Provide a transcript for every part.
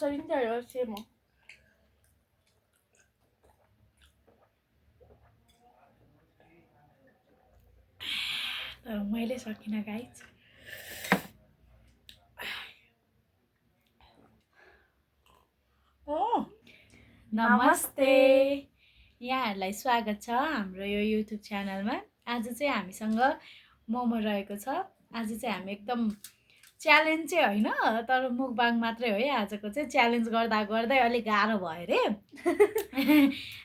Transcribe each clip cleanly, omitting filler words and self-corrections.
कसरी नि त सेम हो। तर मैले सकिनँ गाइज। नमस्ते, यहाँहरूलाई स्वागत छ हाम्रो यो युट्युब च्यानलमा। आज चाहिँ हामीसँग मोमो रहेको छ। आज चाहिँ हामी एकदम च्यालेन्ज चाहिँ होइन, तर मुकबाङ मात्रै हो है। आजको चाहिँ च्यालेन्ज गर्दा गर्दै अलिक गाह्रो भयो रे।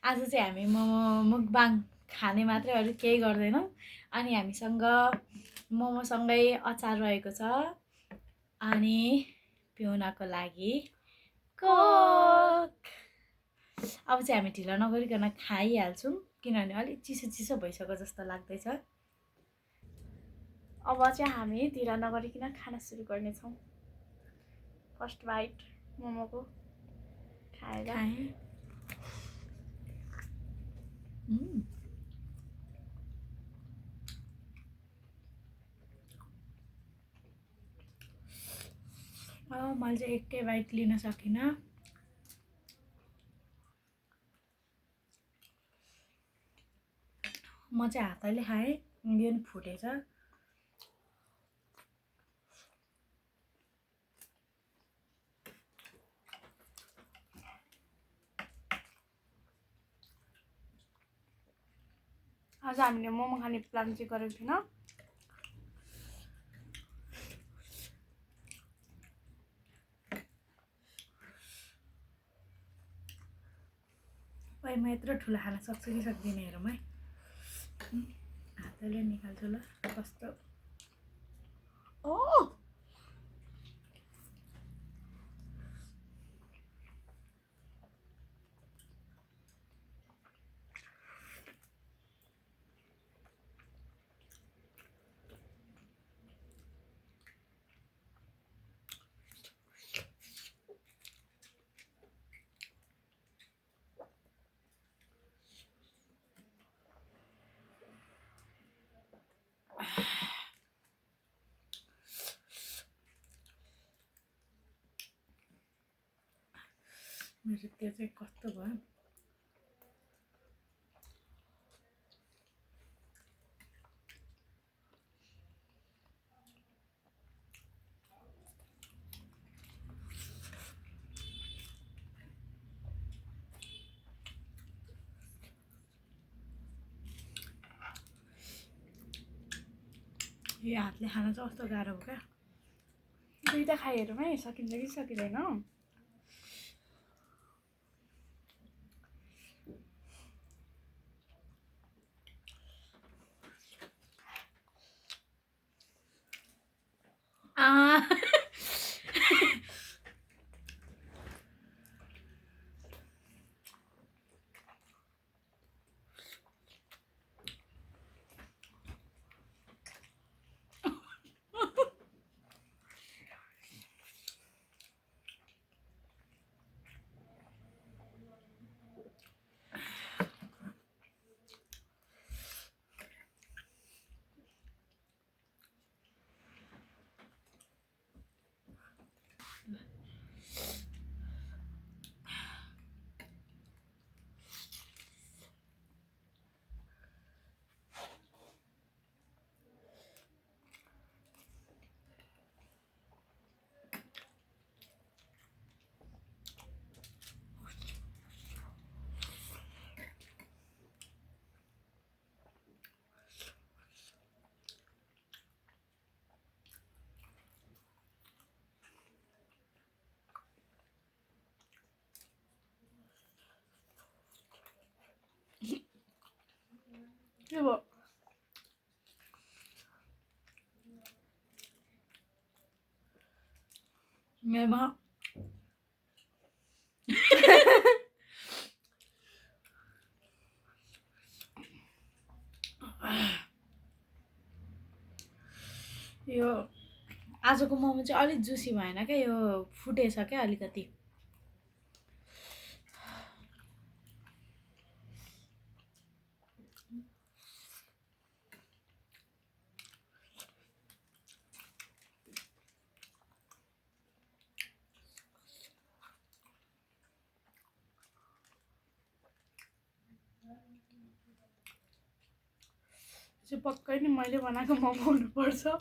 आज चाहिँ हामी मोमो मुकबाङ खाने मात्रै, अरू केही गर्दैनौँ। अनि हामीसँग मोमोसँगै अचार रहेको छ, अनि पिउनको लागि कोक। अब चाहिँ हामी ढिलो नगरिकन खाइहाल्छौँ, किनभने अलिक चिसो चिसो भइसक्यो जस्तो लाग्दैछ। अब चाहिँ हामी ढिला नगरिकन खाना सुरु गर्नेछौँ। फर्स्ट बाइट मोमोको खाएर मैले चाहिँ एकै बाइट लिन सकिनँ। म चाहिँ हातले खाएँ, यो नि फुटेछ। आज हामीले मोमो खाने प्लान चाहिँ गरेको थिएन। भाइ म यत्रो ठुलो खान सक्छु कि सक्दिनँ हेरौँ है। हातले निकाल्छु ल कस्तो। मेरो त्यो चाहिँ कस्तो भयो। यो हातले खान चाहिँ कस्तो गाह्रो हो क्या। दुईवटा खाइ हेरौँ है, सकिन्छ कि सकिँदैन। के भयो? मेरोमा यो आजको मोमो चाहिँ अलिक जुसी भएन क्या, यो फुटेछ क्या अलिकति। चाहिँ पक्कै नि मैले बनाएको मोमो हुनुपर्छ।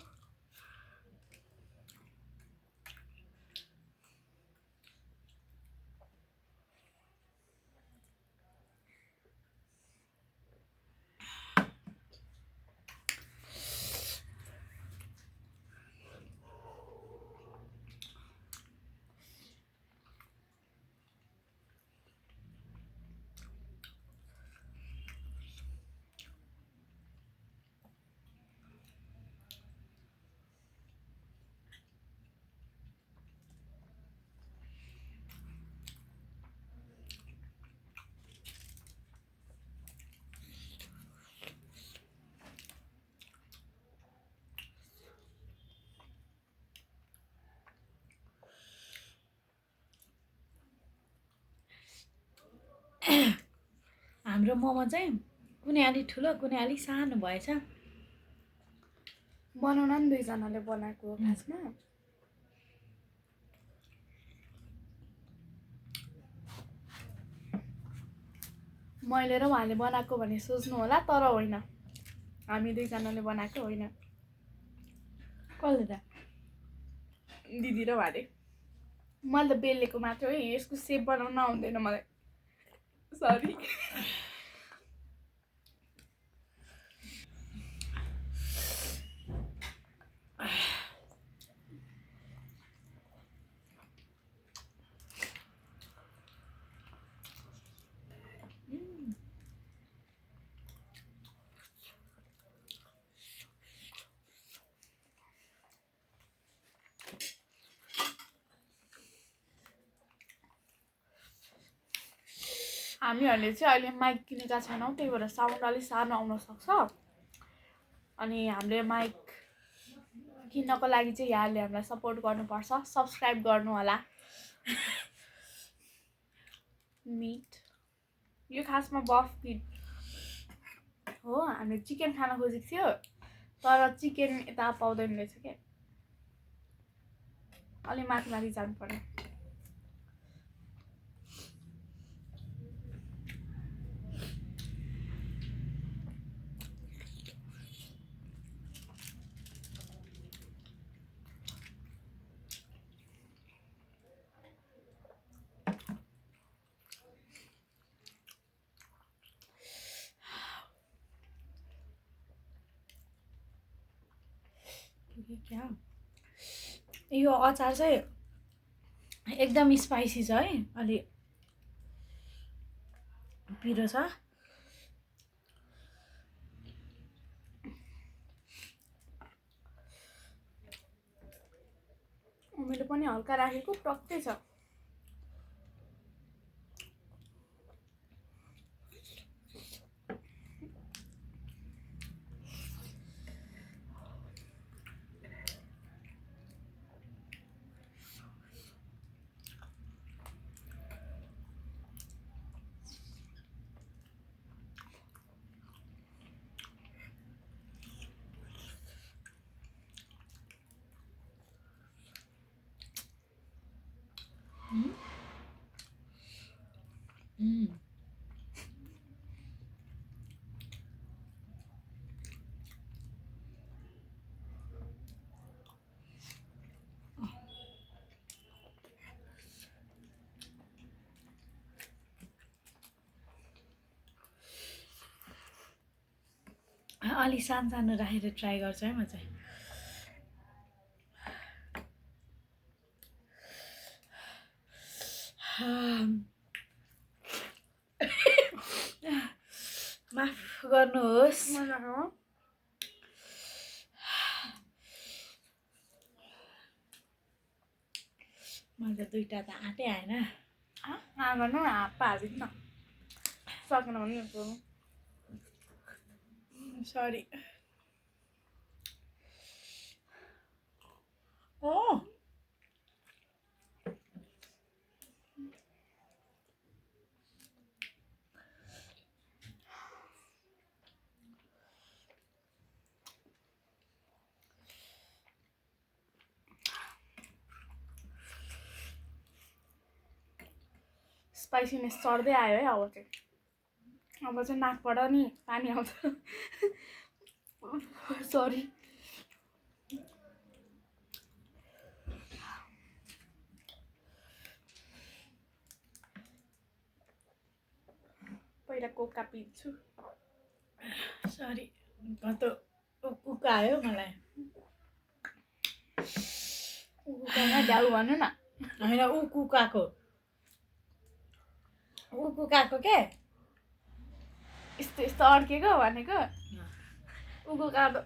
हाम्रो मोमो चाहिँ कुनै अलिक ठुलो कुनै अलिक सानो भएछ। बनाउन नि दुईजनाले बनाएको हो खासमा। मैले र उहाँले बनाएको भने सोच्नु होला, तर होइन, हामी दुईजनाले बनाएको होइन। कसले त? दिदी र उहाँले। मैले त बेलेको मात्र हो, यसको सेप बनाउन आउँदैन मलाई, सरी। हामीहरूले चाहिँ अहिले माइक किनेका छैनौँ, त्यही भएर साउन्ड अलिक सानो आउन सक्छ। अनि हामीले माइक किन्नको लागि चाहिँ यहाँले हामीलाई सपोर्ट गर्नुपर्छ, सब्सक्राइब गर्नु होला। मिट यो खासमा बफ मिट हो। हामीले चिकन खान खोजेको थियो, तर चिकन यता पाउँदैन रहेछ क्या, अलि माथि माथि जानु पर्यो। क्या यो अचार चाहिँ एकदम स्पाइसी छ है, अलि पिरो छ। मैले पनि हल्का राखेको टक्कै छ। अलि सानो सानो राखेर ट्राई गर्छु है म चाहिँ। माफ गर्नुहोस्। मैले त दुईटा त आँटै आएन। गर्नु हाप्पा हालिदिनु न, सकेन भने सरी। ओ स्पाइसीनेस चढ्दै आयो है। अब चाहिँ नाकबाट नि पानी आउँछ। सरी। पहिला कोका पिन्छु। सरी त उक्का आयो मलाई। कोकामा ड्याउ भन्नु न। होइन उकुकाको के यस्तो यस्तो अड्केको भनेको उको काँदो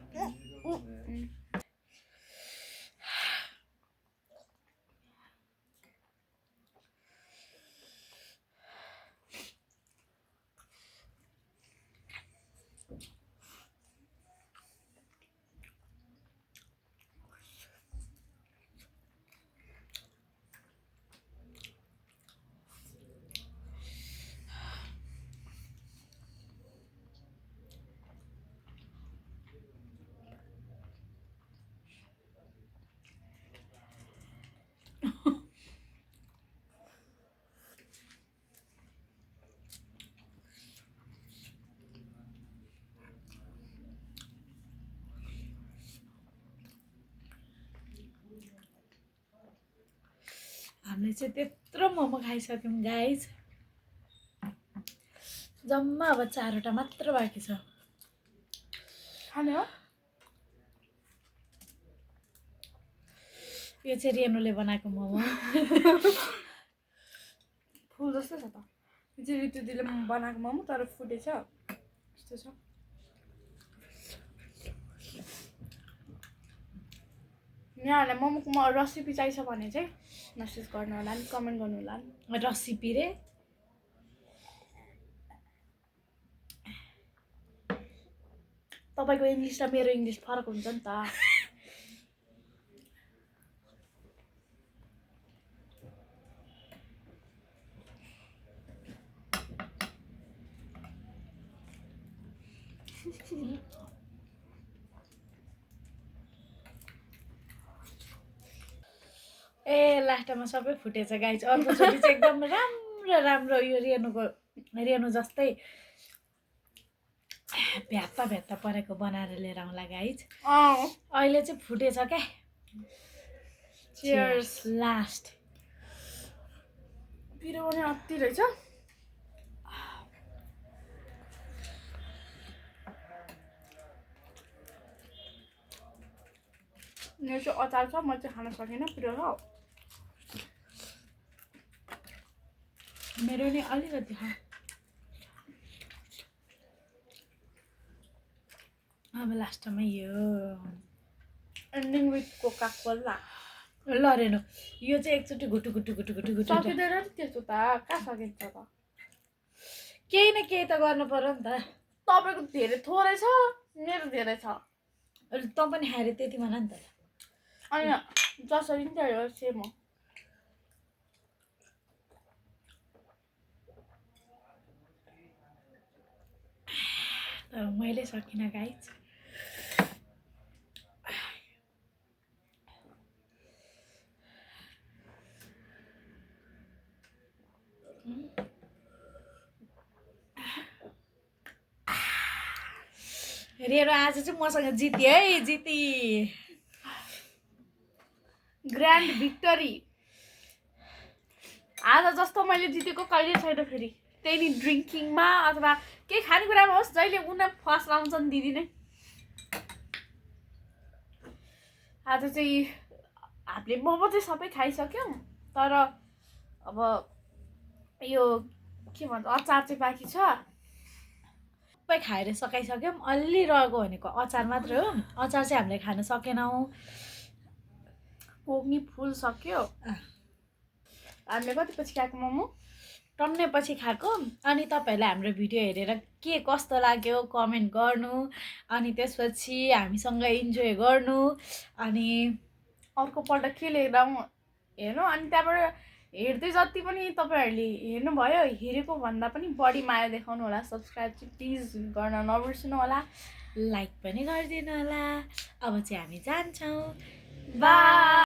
हामीले चाहिँ त्यत्रो मोमो खाइसक्यौँ गाइज। जम्मा अब 4वटा मात्र बाँकी छ। खाने हो? यो चाहिँ रेनुले बनाएको मोमो। फुल जस्तो छ त। यो चाहिँ ऋतु दिदीले बनाएको मोमो तर फुटेछ यस्तो छ। यहाँहरूलाई मोमोको रेसिपी चाहिन्छ भने चाहिँ मेसेज गर्नु होला नि, कमेन्ट गर्नु होला नि। रेसिपी रे तपाईँको इङ्ग्लिस र मेरो इङ्ग्लिस फरक हुन्छ नि त। ए लास्टमा सबै फुटेछ गाइज। अर्कोचोटि चाहिँ एकदम राम्रो यो रेनु जस्तै भ्यात्ता परेको बनाएर लिएर आउँला गाइज। अहिले चाहिँ फुटेछ क्या। चियर्स। लास्ट पिरो पनि अति रहेछ। यो चाहिँ अचार छ, म चाहिँ खान सकिनँ, पिरो छ। मेरो नि अलिकति खा। अब लास्टमा यो एन्डिङ विथ कोका कोला। ल रेनु यो चाहिँ एकचोटि घुटु सकिँदैन नि त्यस्तो त, कहाँ सकिन्छ त। केही न केही त गर्नु पर्यो नि त। तपाईँको धेरै थोरै छ, मेरो धेरै छ। तँ पनि खाएर त्यति भन नि त। अनि जसरी नि त्यो सेम हो। तर मैले सकिनँ गाइज। रेनु आज चाहिँ मसँग जिती है, जिती। ग्रान्ड भिक्टरी। आज जस्तो मैले जितेको कहिले छैन फेरि। त्यही नि ड्रिङ्किङमा अथवा केही खानेकुरामा होस्, जहिले उनी फर्स्ट आउँछन् दिदी नै। आज चाहिँ हामीले मोमो चाहिँ सबै खाइसक्यौँ, तर अब यो के भन्छ अचार चाहिँ बाँकी छ। सबै खाएर सकाइसक्यौँ। अलि रहेको भनेको अचार मात्रै हो। अचार चाहिँ हामीले खान सकेनौँ। कोक नि फुल सक्यो। हामीले कति पछि खाएको मोमो? टन्नै पछि खाएको। अनि तपाईँहरूले हाम्रो भिडियो हेरेर के कस्तो लाग्यो कमेन्ट गर्नु, अनि त्यसपछि हामीसँग इन्जोय गर्नु, अनि अर्कोपल्ट के लिएर आउँ हेर्नु। अनि त्यहाँबाट हेर्दै जति पनि तपाईँहरूले हेर्नुभयो, हेरेको भन्दा पनि बढी माया देखाउनु होला। सब्सक्राइब चाहिँ प्लिज गर्न नबिर्सनु होला, लाइक पनि गरिदिनु होला। अब चाहिँ हामी जान्छौँ। बाई।